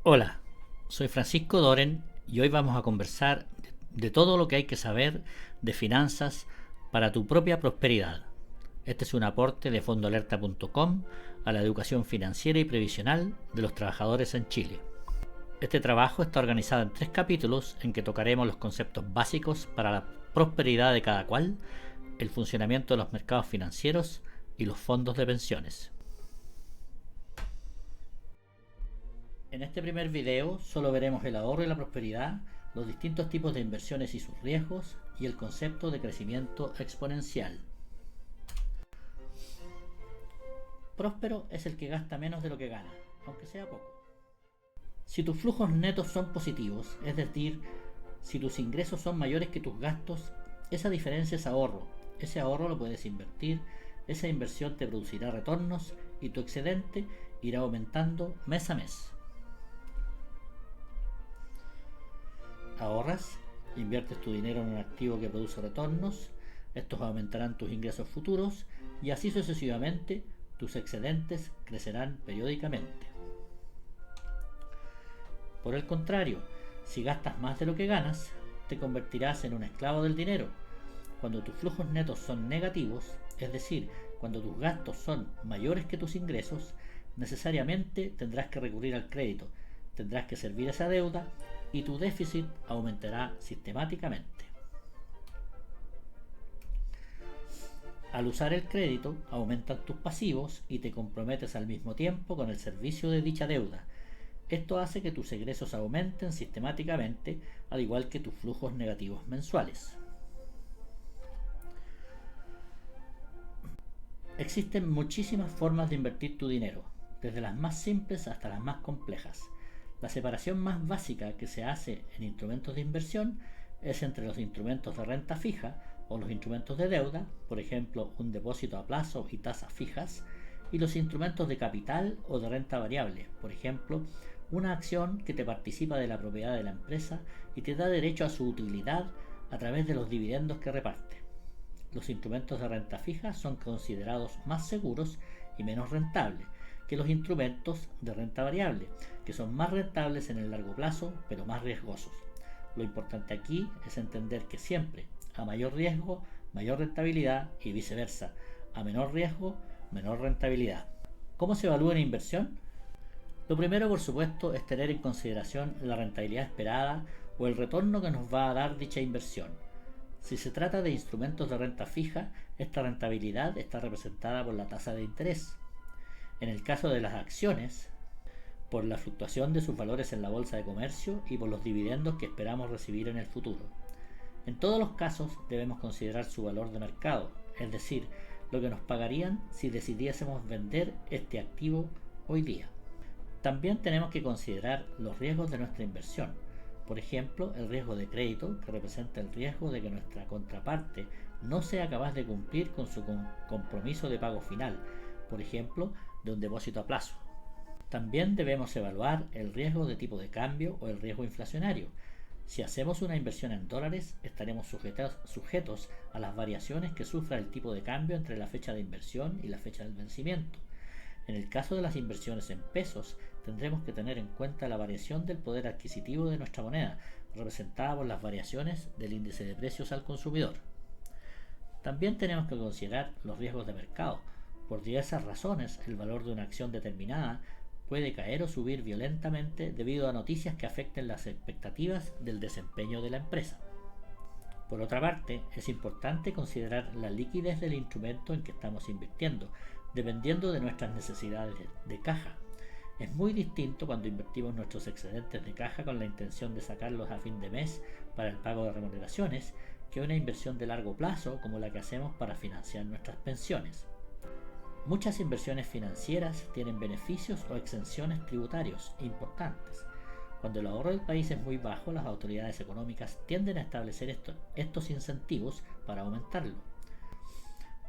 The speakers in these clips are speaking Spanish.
Hola, soy Francisco Doren y hoy vamos a conversar de todo lo que hay que saber de finanzas para tu propia prosperidad. Este es un aporte de fondoalerta.com a la educación financiera y previsional de los trabajadores en Chile. Este trabajo está organizado en 3 capítulos en que tocaremos los conceptos básicos para la prosperidad de cada cual, el funcionamiento de los mercados financieros y los fondos de pensiones. En este primer video solo veremos el ahorro y la prosperidad, los distintos tipos de inversiones y sus riesgos y el concepto de crecimiento exponencial. Próspero es el que gasta menos de lo que gana, aunque sea poco. Si tus flujos netos son positivos, es decir, si tus ingresos son mayores que tus gastos, esa diferencia es ahorro. Ese ahorro lo puedes invertir, esa inversión te producirá retornos y tu excedente irá aumentando mes a mes. Ahorras, inviertes tu dinero en un activo que produce retornos, estos aumentarán tus ingresos futuros y así sucesivamente tus excedentes crecerán periódicamente. Por el contrario, si gastas más de lo que ganas, te convertirás en un esclavo del dinero. Cuando tus flujos netos son negativos, es decir, cuando tus gastos son mayores que tus ingresos, necesariamente tendrás que recurrir al crédito, tendrás que servir esa deuda y tu déficit aumentará sistemáticamente. Al usar el crédito, aumentan tus pasivos y te comprometes al mismo tiempo con el servicio de dicha deuda. Esto hace que tus egresos aumenten sistemáticamente, al igual que tus flujos negativos mensuales. Existen muchísimas formas de invertir tu dinero, desde las más simples hasta las más complejas. La separación más básica que se hace en instrumentos de inversión es entre los instrumentos de renta fija o los instrumentos de deuda, por ejemplo un depósito a plazo y tasas fijas, y los instrumentos de capital o de renta variable, por ejemplo una acción que te participa de la propiedad de la empresa y te da derecho a su utilidad a través de los dividendos que reparte. Los instrumentos de renta fija son considerados más seguros y menos rentables que los instrumentos de renta variable, que son más rentables en el largo plazo, pero más riesgosos. Lo importante aquí es entender que siempre, a mayor riesgo, mayor rentabilidad y viceversa, a menor riesgo, menor rentabilidad. ¿Cómo se evalúa una inversión? Lo primero, por supuesto, es tener en consideración la rentabilidad esperada o el retorno que nos va a dar dicha inversión. Si se trata de instrumentos de renta fija, esta rentabilidad está representada por la tasa de interés. En el caso de las acciones, por la fluctuación de sus valores en la bolsa de comercio y por los dividendos que esperamos recibir en el futuro. En todos los casos debemos considerar su valor de mercado, es decir, lo que nos pagarían si decidiésemos vender este activo hoy día. También tenemos que considerar los riesgos de nuestra inversión. Por ejemplo, el riesgo de crédito, que representa el riesgo de que nuestra contraparte no sea capaz de cumplir con su compromiso de pago final, por ejemplo, de un depósito a plazo. También debemos evaluar el riesgo de tipo de cambio o el riesgo inflacionario. Si hacemos una inversión en dólares, estaremos sujetos a las variaciones que sufra el tipo de cambio entre la fecha de inversión y la fecha del vencimiento. En el caso de las inversiones en pesos, tendremos que tener en cuenta la variación del poder adquisitivo de nuestra moneda, representada por las variaciones del índice de precios al consumidor. También tenemos que considerar los riesgos de mercado. Por diversas razones, el valor de una acción determinada puede caer o subir violentamente debido a noticias que afecten las expectativas del desempeño de la empresa. Por otra parte, es importante considerar la liquidez del instrumento en que estamos invirtiendo, dependiendo de nuestras necesidades de caja. Es muy distinto cuando invertimos nuestros excedentes de caja con la intención de sacarlos a fin de mes para el pago de remuneraciones que una inversión de largo plazo como la que hacemos para financiar nuestras pensiones. Muchas inversiones financieras tienen beneficios o exenciones tributarios importantes. Cuando el ahorro del país es muy bajo, las autoridades económicas tienden a establecer estos incentivos para aumentarlo.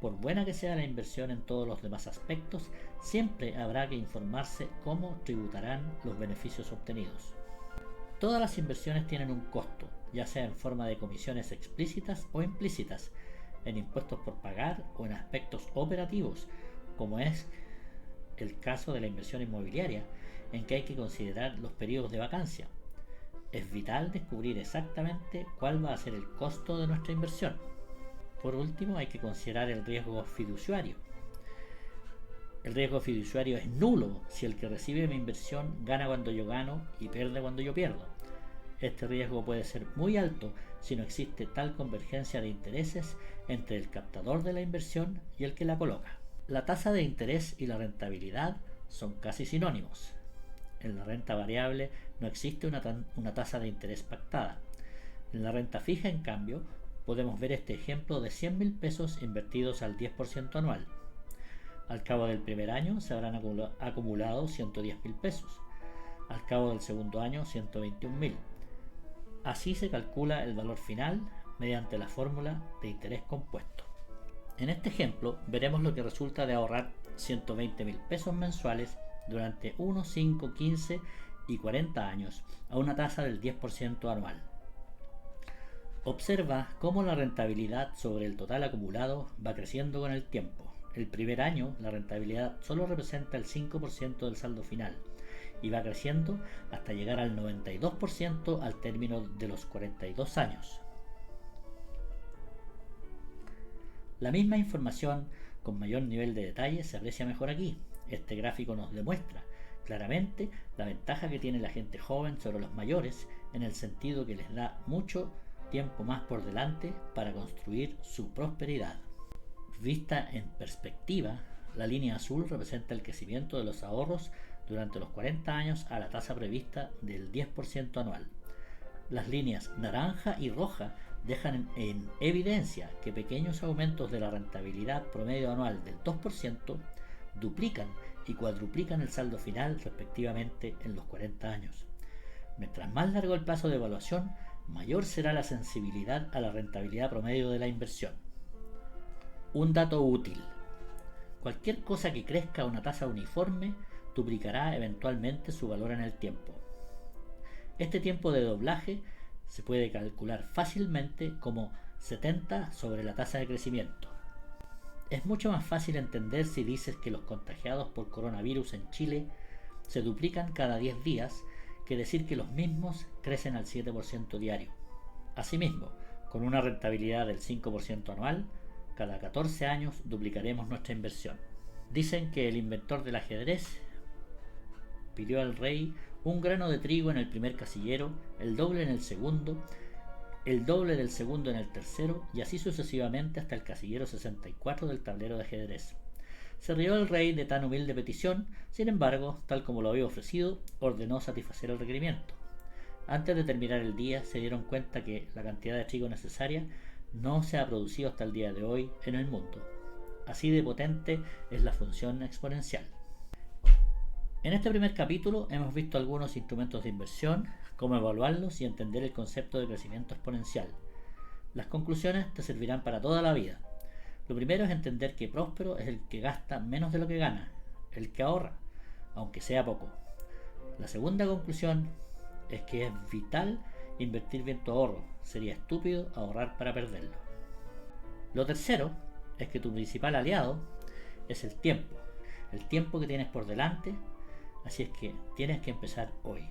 Por buena que sea la inversión en todos los demás aspectos, siempre habrá que informarse cómo tributarán los beneficios obtenidos. Todas las inversiones tienen un costo, ya sea en forma de comisiones explícitas o implícitas, en impuestos por pagar o en aspectos operativos, como es el caso de la inversión inmobiliaria, en que hay que considerar los periodos de vacancia. Es vital descubrir exactamente cuál va a ser el costo de nuestra inversión. Por último, hay que considerar el riesgo fiduciario. El riesgo fiduciario es nulo si el que recibe mi inversión gana cuando yo gano y pierde cuando yo pierdo. Este riesgo puede ser muy alto si no existe tal convergencia de intereses entre el captador de la inversión y el que la coloca. La tasa de interés y la rentabilidad son casi sinónimos. En la renta variable no existe una tasa de interés pactada. En la renta fija, en cambio, podemos ver este ejemplo de 100.000 pesos invertidos al 10% anual. Al cabo del primer año se habrán acumulado 110.000 pesos. Al cabo del segundo año, 121.000. Así se calcula el valor final mediante la fórmula de interés compuesto. En este ejemplo veremos lo que resulta de ahorrar 120.000 pesos mensuales durante 1, 5, 15 y 40 años a una tasa del 10% anual. Observa cómo la rentabilidad sobre el total acumulado va creciendo con el tiempo. El primer año la rentabilidad solo representa el 5% del saldo final y va creciendo hasta llegar al 92% al término de los 42 años. La misma información con mayor nivel de detalle se aprecia mejor aquí. Este gráfico nos demuestra claramente la ventaja que tiene la gente joven sobre los mayores, en el sentido que les da mucho tiempo más por delante para construir su prosperidad. Vista en perspectiva, la línea azul representa el crecimiento de los ahorros durante los 40 años a la tasa prevista del 10% anual. Las líneas naranja y roja dejan en evidencia que pequeños aumentos de la rentabilidad promedio anual del 2% duplican y cuadruplican el saldo final respectivamente en los 40 años. Mientras más largo el plazo de evaluación, mayor será la sensibilidad a la rentabilidad promedio de la inversión. Un dato útil: cualquier cosa que crezca a una tasa uniforme duplicará eventualmente su valor en el tiempo. Este tiempo de doblaje se puede calcular fácilmente como 70 sobre la tasa de crecimiento. Es mucho más fácil entender si dices que los contagiados por coronavirus en Chile se duplican cada 10 días que decir que los mismos crecen al 7% diario. Asimismo, con una rentabilidad del 5% anual, cada 14 años duplicaremos nuestra inversión. Dicen que el inventor del ajedrez pidió al rey un grano de trigo en el primer casillero, el doble en el segundo, el doble del segundo en el tercero y así sucesivamente hasta el casillero 64 del tablero de ajedrez. Se rió el rey de tan humilde petición, sin embargo, tal como lo había ofrecido, ordenó satisfacer el requerimiento. Antes de terminar el día se dieron cuenta que la cantidad de trigo necesaria no se ha producido hasta el día de hoy en el mundo. Así de potente es la función exponencial. En este primer capítulo hemos visto algunos instrumentos de inversión, cómo evaluarlos y entender el concepto de crecimiento exponencial. Las conclusiones te servirán para toda la vida. Lo primero es entender que próspero es el que gasta menos de lo que gana, el que ahorra, aunque sea poco. La segunda conclusión es que es vital invertir bien tu ahorro, sería estúpido ahorrar para perderlo. Lo tercero es que tu principal aliado es el tiempo que tienes por delante, así es que tienes que empezar hoy.